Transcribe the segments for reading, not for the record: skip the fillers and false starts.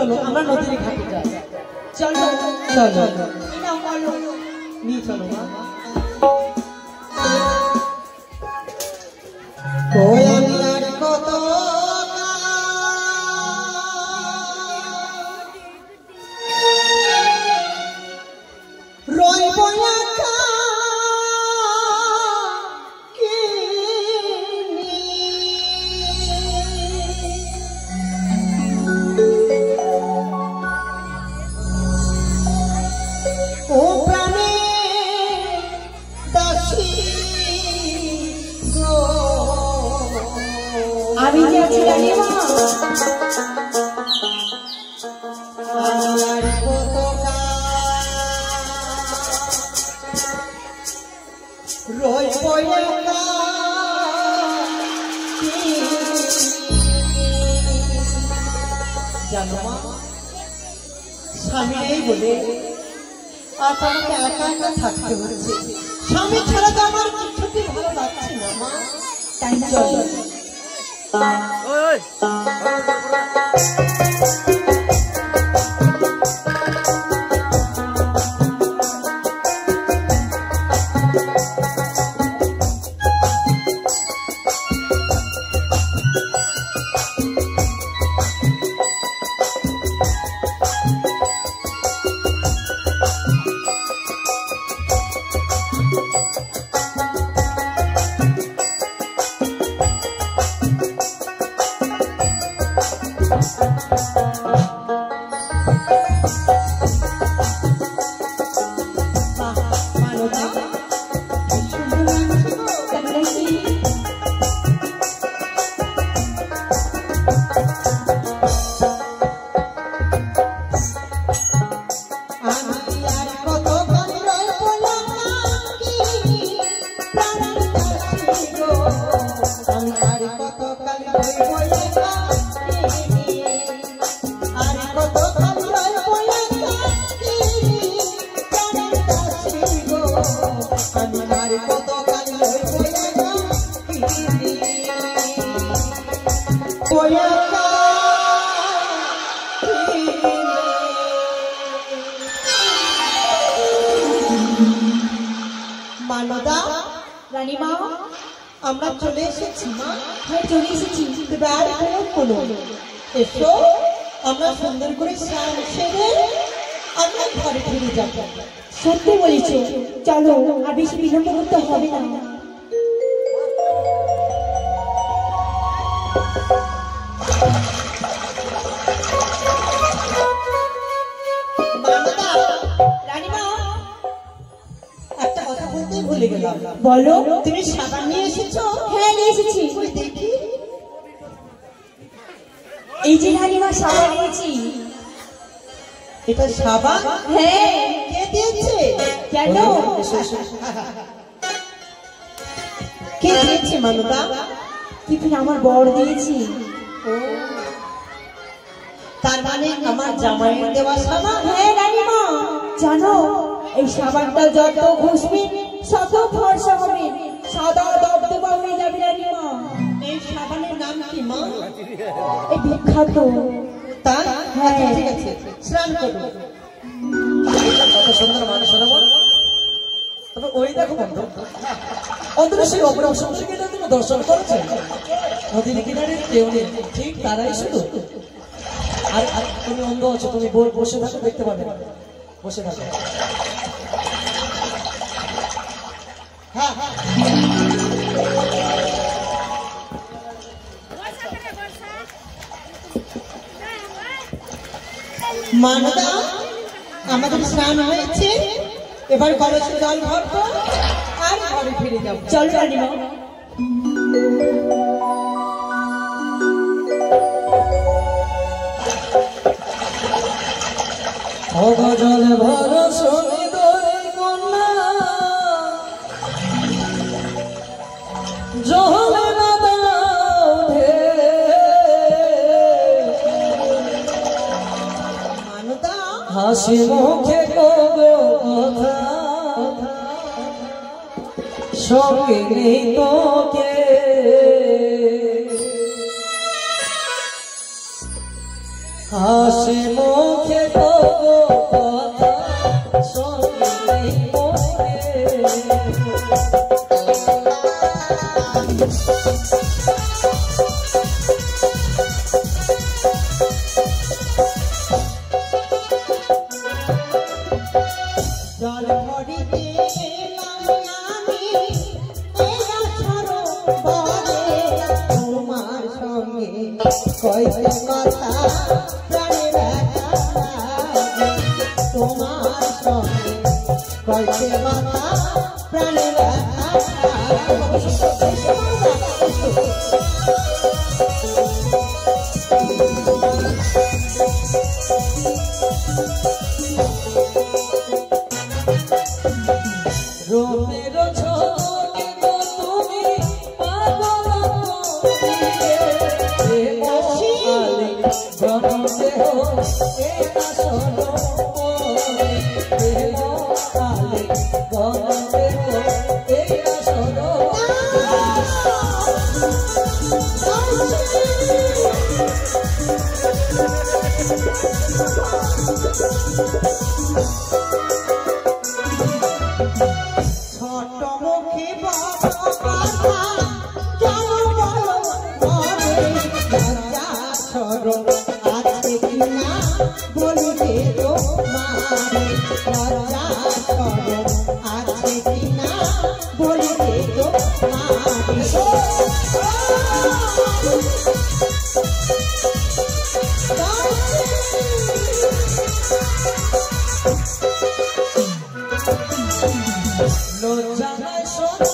চলো আমরা নদীর ঘাটে যাই। চলো চলো নিয়ে চলো মা। ওই আমি আর কত রইব একা ও প্রাণে দাসী গো আমি যে আছি রানীমা আমার কতটা রইব একা জানো মা স্বামী নেই বলে আজ আমাকে একা একা থাকতে হচ্ছে। স্বামী ছাড়া তো আমার কিছুতে ভালো লাগছে না মা। তাই না চলো মানদা রানীমা আমরা চলে এসেছি মা। হ্যাঁ চলে এসেছি। এবার কোনো এসো আমরা সুন্দর করে স্নান সেরে আমরা ঘরে ফিরে যাবো। সত্যি বলেছো, চলো আর বেশি বিলম্ব করতে হবে না। রানীমা একটা কথা বলতে ভুলে গেলাম। বলো। তুমি সাবান নিয়ে এসেছো? হ্যাঁ নিয়ে এসেছি। দেখি এই যে রানীমা সাবান এনেছি। এটা সাবান? হ্যাঁ। কে দিয়েছে? কেন? কে দিয়েছে মানদা? টিফিন আমার বড় দিয়েছি। তার মানে আমার জামাইয়ের দেওয়া সাবান? হ্যাঁ রানীমা, জানো এই সাবানটা যত ঘষবে তত ফর্সা হবে, সাদা দবদবা হয়ে যাবে রানীমা। এই সাবানের নাম কি মা? এই বিখ্যাত। তাই? হ্যাঁ ঠিক আছে, স্নান করো। কত সুন্দর মানুষ শোনাবো। তবে ওই দেখো বন্ধু, অদৃশ্যের অপরাধ সুন্দরকে তুমি দর্শন করেছো। নদীর কিনারে কেউ নেই, ঠিক তারাই শুধু। আর তুমি অন্ধ আছো, তুমি বসে থাকো, দেখতে পাবে, বসে থাকো। হ্যাঁ হ্যাঁ মানদা আমাদের স্নান হয়েছে, এবার কলসে জল ভরবো আর ঘরে ফিরে যাবো। চল রানীমা। জল ভর শনিদয় কন্যা জল হাসি মুখে কবো কথা সঙ্গে নেই তোকে হাসি হাসি মুখে তবু কথা শুনলেই মনে জল ভরিতে আমি তোমার সঙ্গে কইতে কথা প্রাণে ব্যথা তোমার সঙ্গে কইতে কথা প্রাণে ব্যথা রূপের ছবি তো তুমি পাগল আলি গণদেহ এটা শোনো দেহ আলি গণদেহ এটা শোনো ছোট মুখে কথা কেন বলো লজ্জা সরম আছে কিনা বলিতে তোমারে লজ্জা সরম আছে কিনা বলিতে লজ্জায় শোনো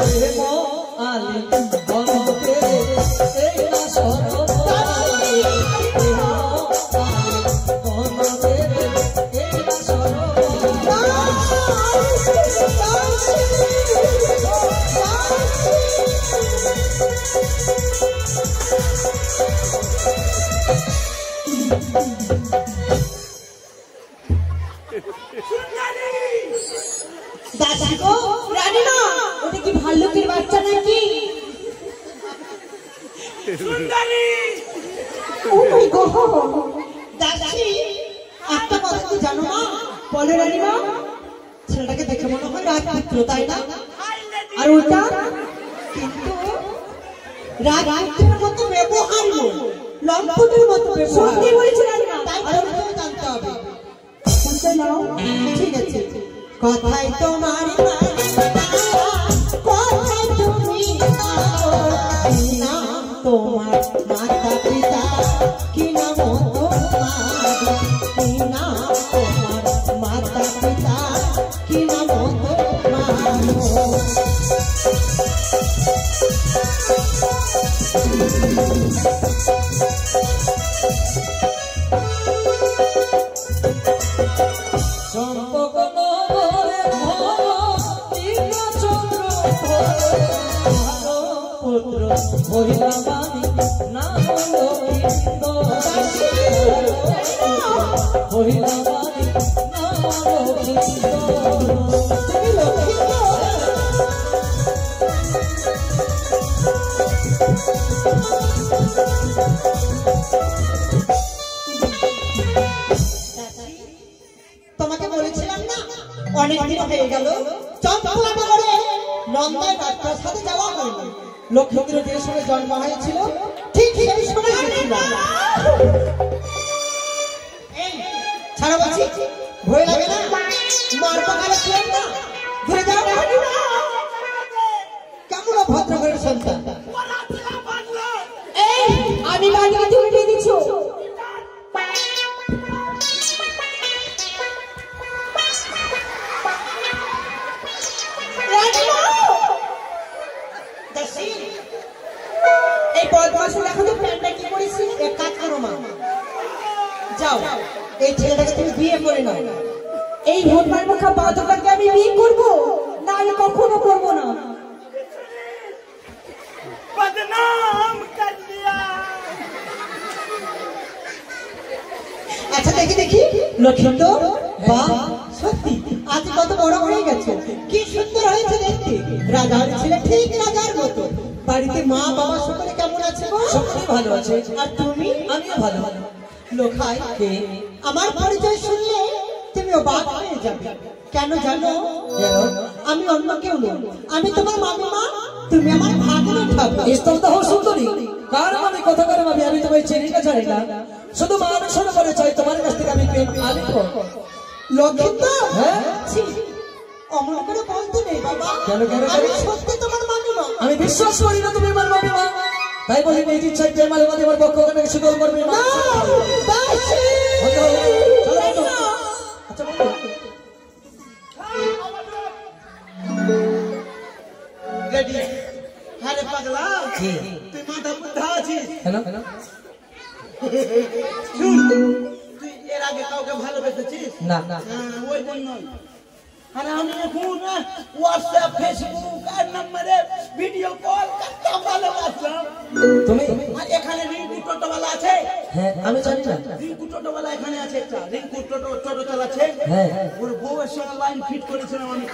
দেহ আলি গণদেহ এটা শোনো দেহ আলি গণদেহ এটা শোনো দাদা গো রানী না ওটা কি ভাল্লুকের বাচ্চা নাকি সুন্দরী ও মাই গড দাসী একটা কথা কি জানো না বলে রানী মা ছেলেটাকে দেখে মনে হয় রাজপুত্র তাই না আর ওটা কিন্তু রাজপুত্রের মতো ব্যবহার নয় লম্পটের মতো ব্যবহার সত্যি বলেছে রানী মা তাই ভালো জানতে হবে বুঝতে নাও ঠিক আছে কথাই তোমার কথাই তুমি নাম তোমার মাতা পিতা কি নাম তোমার কি নাম তোমার মাতা পিতা কি নাম তোমার চম্পক নগরে চন্দ্র পুত্র মহিলা বাণী নাম লক্ষিন্দ মহিলা বাণী নাম লক্ষিন্দ তোমাকে বলেছিলাম না অনেকদিন হয়ে গেল চম্পকনগরে নন্দায় রাজপ্রাসাদে যাওয়া হয়নি লক্ষ্মীন্দ্র যে সময় জন্ম হয়েছিল ঠিক সেই সময় গেছিলাম ছাড়া বলছি ভয় লাগে না মার পাকালে ছিলেন না ঘুরে যাও কেমন ভদ্র ঘরের সন্তান এই আমি বাড়িতে উঠিয়ে দিচ্ছি এই বদমাস দেখো তো প্যান্টটা কি করেছি এক কাজ করো মা যাও এই ছেলেটাকে তুমি বিয়ে করে নাও এই ভোটবার মুখা বাদকাকে আমি বিয়ে করবো না আমি কখনো করবো না বদনাম কর দিয়া আচ্ছা দেখি দেখি লক্ষ্মীন্দর বাহ সত্যি আজ কত বড় হয়ে গেছে কি সুন্দর হয়েছে দেখতে রাজার ছেলে ঠিক রাজার মতো বাড়িতে মা বাবা সকলে কেমন আছে গো আছে আর তুমি? আমিও ভালো। লোখাই কে? আমার পরিচয় শুনলে তুমি অবাক হয়ে যাবে। কেন জানো? কেন? আমি অন্য কেউ নই, আমি তোমার মামিমা, তুমি আমার ভাগিনী ঠাকুর। স্তব্ধ হও সুন্দরী, কারণ আমি কথা করে ভাবি আমি তোমায় চিনি না জানি না, শুধু মানুষের করে চাই তোমার কাছ থেকে আমি প্রেম আনিব। লক্ষিত হ্যাঁ? ছি, অমন করে বলতে নেই বাবা। কেন, কেন, কেন? আমি সত্যি তোমার মামিমা। আমি বিশ্বাস করি না তুমি আমার মামিমা, তাই বলি নিজ ইচ্ছায় প্রেম আলে আমার পক্ষ থেকে সুদল করবে মা। না, দাসী। চলো, চলো। আচ্ছা বলো। রেডি? আরে পাগলা, কি? তুই মাথা বুদ্ধা আছিস? কেন? শুন, তুই এর আগে কাউকে ভালোবেসেছিস? না না, ওই জন্যই। আরে আমি এখন হোয়াটসঅ্যাপ, ফেসবুক আর নম্বরে ভিডিও কল করতে ভালোবাসলাম। তুমি? আর এখানে রিঙ্কু টোটোওয়ালা আছে। হ্যাঁ আমি জানি না। রিঙ্কু টোটোওয়ালা এখানে আছে একটা। রিঙ্কু টোটো চালাচ্ছে। হ্যাঁ। ওর বউয়ের সঙ্গে লাইন ফিট করেছিলাম আমি।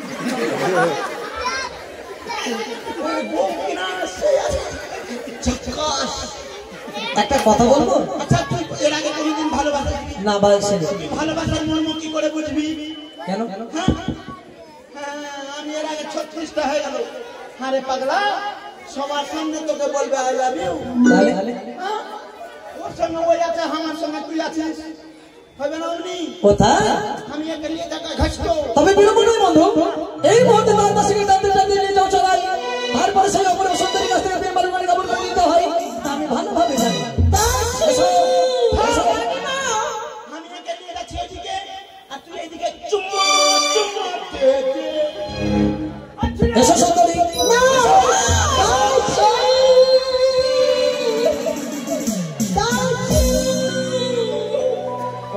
ওর বউ কিনা সে আছে ঝাকাস। একটা কথা বলবো? আচ্ছা, তুই এর আগে কোনোদিন ভালোবাসিস? না বাসে। ভালোবাসার মর্ম কি করে বুঝবি? কেন? হ্যাঁ? হ্যাঁ, আমি এর আগে 36টা হয়ে গেল। আরে পাগলা, সবার সামনে তোকে বলবে আই লাভ ইউ। তাহলে ওর সঙ্গে ওই আছে, আমার সঙ্গে তুই আছিস, হবে না? উনি কোথায়? আমি একে নিয়ে দেখা ঘাসতো। তবে বিলম্ব নয় বন্ধু, এই মুহূর্তে তার পাশে গিয়ে টানতে টানতে নিয়ে যাও চলাই, তারপরে সেই অপর সুন্দরীর কাছ থেকে প্রেম বাড়ি কাপড় করে নিতে হয়, তা আমি ভালোভাবে জানি। এসো, এসো। আমি একে নিয়ে যাচ্ছি এদিকে, আর তুই এদিকে চুম্মা চুম্মা দে দে। এসো সুন্দরী।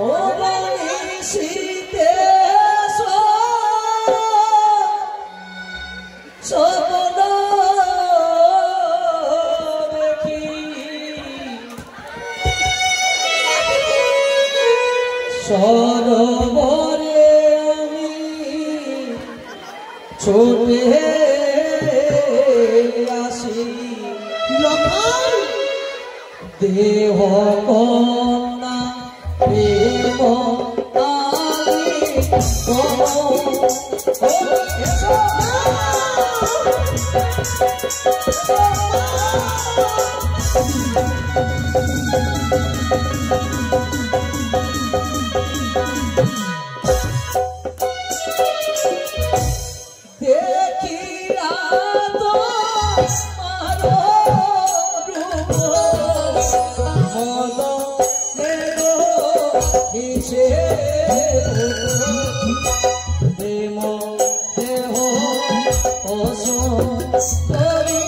ও বানিশিতে স্বপ্ন দেখি, সরোবরে আমি ছুটে আসি, দেহ কন্যা প্রেম দেখিয়া তো মারো রূপ মদ মেরো হিসে প্রেম দেহ অসুন্দরী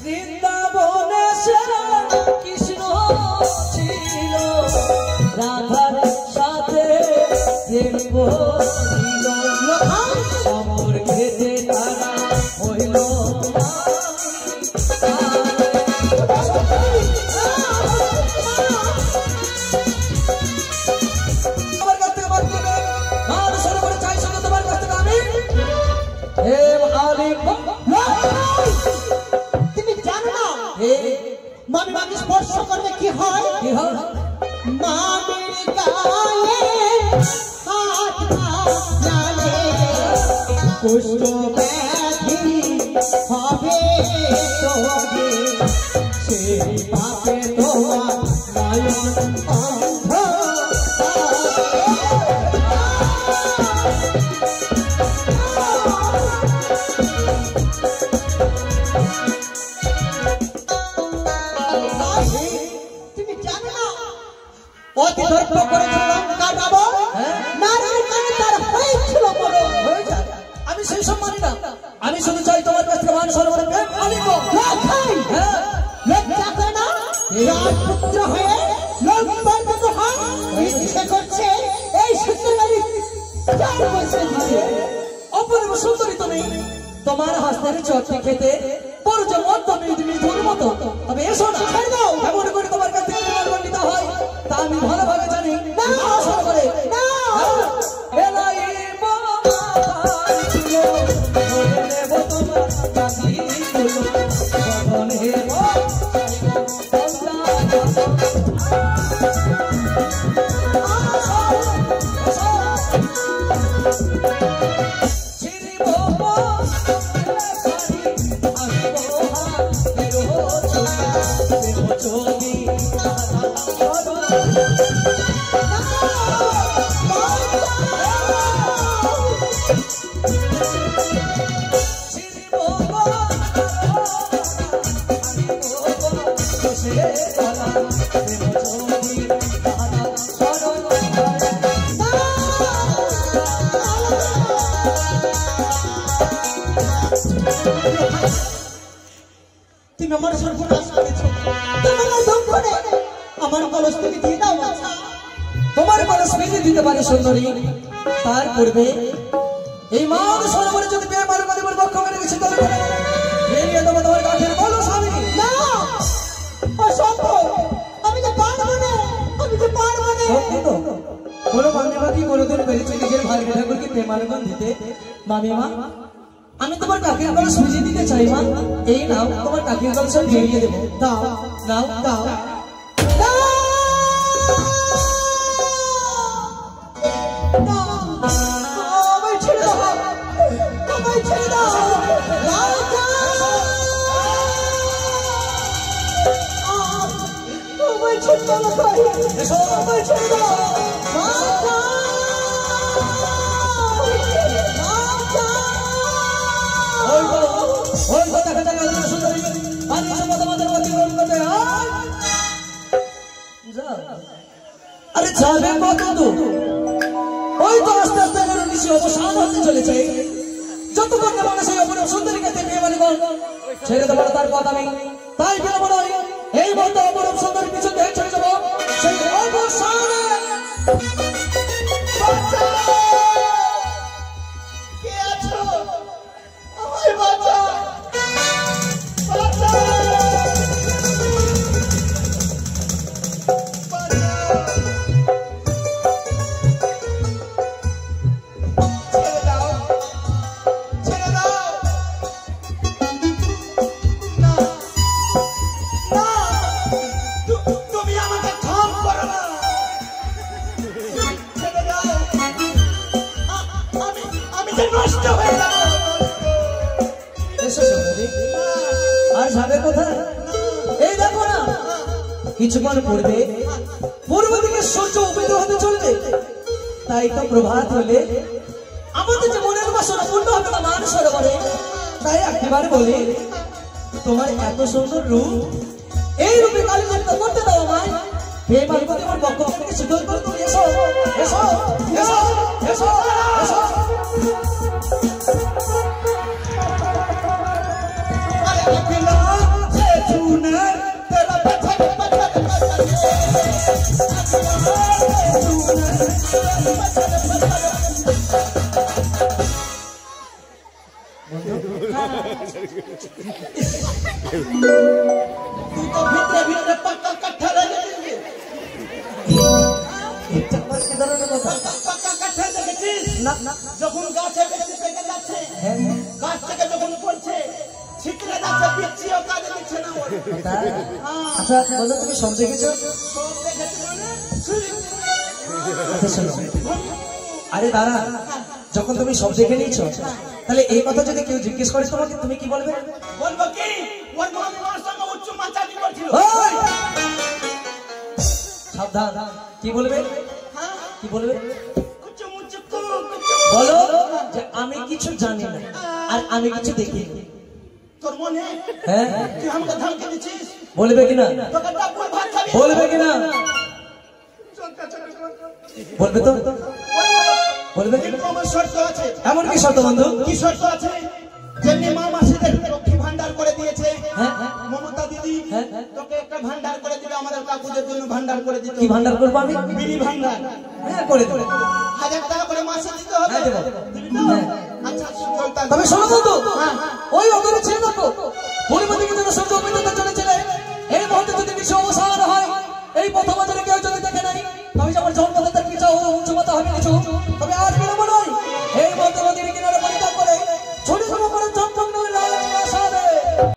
বৃন্দাবনে সেরা কৃষ্ণ ছিল, রাধার সাথে প্রেম করিল, সমর খেতে তারা হইল তুমি জানো না মামিমাকে স্পর্শ করলে কি হয়? কি হয়? মামির গায়ে হাত জানে কুষ্ঠ ব্যাধি হবে তোকে, সেই পাপে তোমার নয়ন অন্ধ তুমি জানো না অতি দর্প করেছিল লঙ্কা রাবণ, নারীর কানে তার হয়েছিল মরণ। হয়ে যাক, আমি সেই সব মানি না। আমি শুধু চাই তোমার কাছ থেকে মান সরোবরে প্রেম আনিব। হ্যাঁ, লজ্জা করে না রাজপুত্র হয়ে লঙ্কার মতো হয় ইচ্ছে করছে এই সুন্দরী চার বছর ধরে। অপূর্ব সুন্দরী তুমি, তোমার হাসির চটনি খেতে বড় যে মধ্য মিঠুর মতো। তবে এসো না, ছেড়ে দাও। এমন করে তোমার কাছ থেকে প্রেম নিতে হয় তা আমি ভালোভাবে জানি। মান সরোবরে না। এলাই বাবা ছিল, বলে নেব তোমার কাছে গুলো, বলে নেব তুমি আমার সর্বনাশ করেছো। তুমি আমার দম করে আমার কলস তুমি দিয়ে দাও বাছা। তোমার কলস ভেঙে দিতে পারি সুন্দরী, তার পূর্বে এই মান সরোবরে যদি প্রেম আর গরিবের পক্ষ করে গেছে তবে ভেঙে দেবো তোমার কাঠের কলস। আমি না, অসম্ভব। আমি যে পারবো না, আমি যে পারবো না। সত্যি তো? কোনো মামিমা কি কোনোদিন পেরেছে নিজের ভাই ঠাকুরকে প্রেম আলিঙ্গন দিতে? মামিমা, আমি তোমার কাকের কলস বুঝিয়ে দিতে চাই মা। এই নাও, তোমার কাকের কলস ভেঙে দেবো। দাও, নাও, দাও। আমায় ছেড়ে দাও, আমায় ছেড়ে দাও। রাজা! আমায় ছেড়ে দাও না ভাই, আমায় ছেড়ে দাও। রাজা! রাজা! ওই তো, ওই তো দেখা যাক আলোচনা সুন্দরী বাণিজ্য মতামতের অতিক্রম করতে হয়। যাও। আরে যাবে কত দূর? ওই তো আস্তে আস্তে নিশ্চয় অবসান হতে চলেছে। যতক্ষণ না মানুষ এই অপরূপ সুন্দরী কাছে বিয়ে মানে ছেড়ে দেবো না তার কথা নেই। তাই বিয়ে মনে হয় এই মতো অপরূপ সুন্দরী পিছন দিয়ে ছেড়ে যাবো সেই অবসানে। কে আছো? আমায় বাঁচা, বাঁচা, ছেড়ে দাও, ছেড়ে দাও। না, না, তুমি আমাকে ক্ষমা করো না। ছেড়ে দাও। আমি যে নষ্ট হয়ে যাবো। এসো সুন্দরী, আর যাবে কোথায়? এই দেখো না, কিছুক্ষণ পূর্বে পূর্ব দিকে সূর্য উদিত হতে চলবে। তাই তো প্রভাত হলে আমাদের যে মনের বাসনা পূর্ণ হবে না মান সরোবরে। তাই একেবারে বলি, তোমার এত সুন্দর রূপ, এই রূপে কালীলিপ্ত করতে দাও আমায়। হে পার্বতী, আমার পক্ষ থেকে শীতল করে তুমি এসো, এসো, এসো, এসো, এসো। ভিতরে ভিতরে পাক্কা কাঠা লেগে দিবি। এটা আমার কি ধরনের কথা? পাক্কা কাঠা দেখেছিস? না, না, যখন গাছে বেশি পেকে যাচ্ছে, হ্যাঁ, গাছ থেকে যখন পড়ছে, ছিটকে যাচ্ছে, পিছিয়েও কাজে দিচ্ছে না ওর। তাই? আচ্ছা বলো, তুমি সব দেখেছো? সব দেখেছি মানে ছুরি। আচ্ছা শোনো, আরে দাঁড়া, যখন তুমি সব দেখে নিয়েছো, তাহলে এই কথা যদি কেউ জিজ্ঞেস করে তোমাকে, তুমি কি বলবে? বলবো কি ওর মামার সঙ্গে উচ্চ মাচাটি করছিল। ওই! সাবধান, কি বলবে? হ্যাঁ, কি বলবে? কুচু মুচু কুচু। বলো যে আমি কিছু জানি না আর আমি কিছু দেখি। তোর মনে হ্যাঁ, তুই আমাকে ধমকে দিচ্ছিস? বলবে কিনা? তোকে ডাকুর ভাত খাবি? বলবে কিনা? যদি বলবে তো বলবে কি? কিন্তু আমার শর্ত আছে। এমন কি শর্ত বন্ধু? কি শর্ত আছে? যেমনি মা মাসিদের লক্ষ্মী ভান্ডার করে দিয়েছে, হ্যাঁ মমতা দিদি হ্যাঁ। তোকে একটা ভান্ডার করে দিবে, আমাদের কাকুদের জন্য ভান্ডার করে দিতে কি ভান্ডার করবো আমি? বিড়ি ভান্ডার হ্যাঁ করে দেবো। 1000 টাকা করে মাসে দিতে হবে। হ্যাঁ, দেবো। দিবি তো? হ্যাঁ। আচ্ছা চলতা তবে শোনো বন্ধু, হ্যাঁ। ওই অগরে ছিল দেখো পরিমতি কিন্তু সূর্য অভিনন্দন চলেছিল। এই মুহূর্তে যদি কিছু অবসান হয়, এই প্রথম বছরে কেউ যদি দেখে নাই, আমি যেমন জন্মদাতার কিছু উঁচু কথা হবে কিছু, তবে আজকে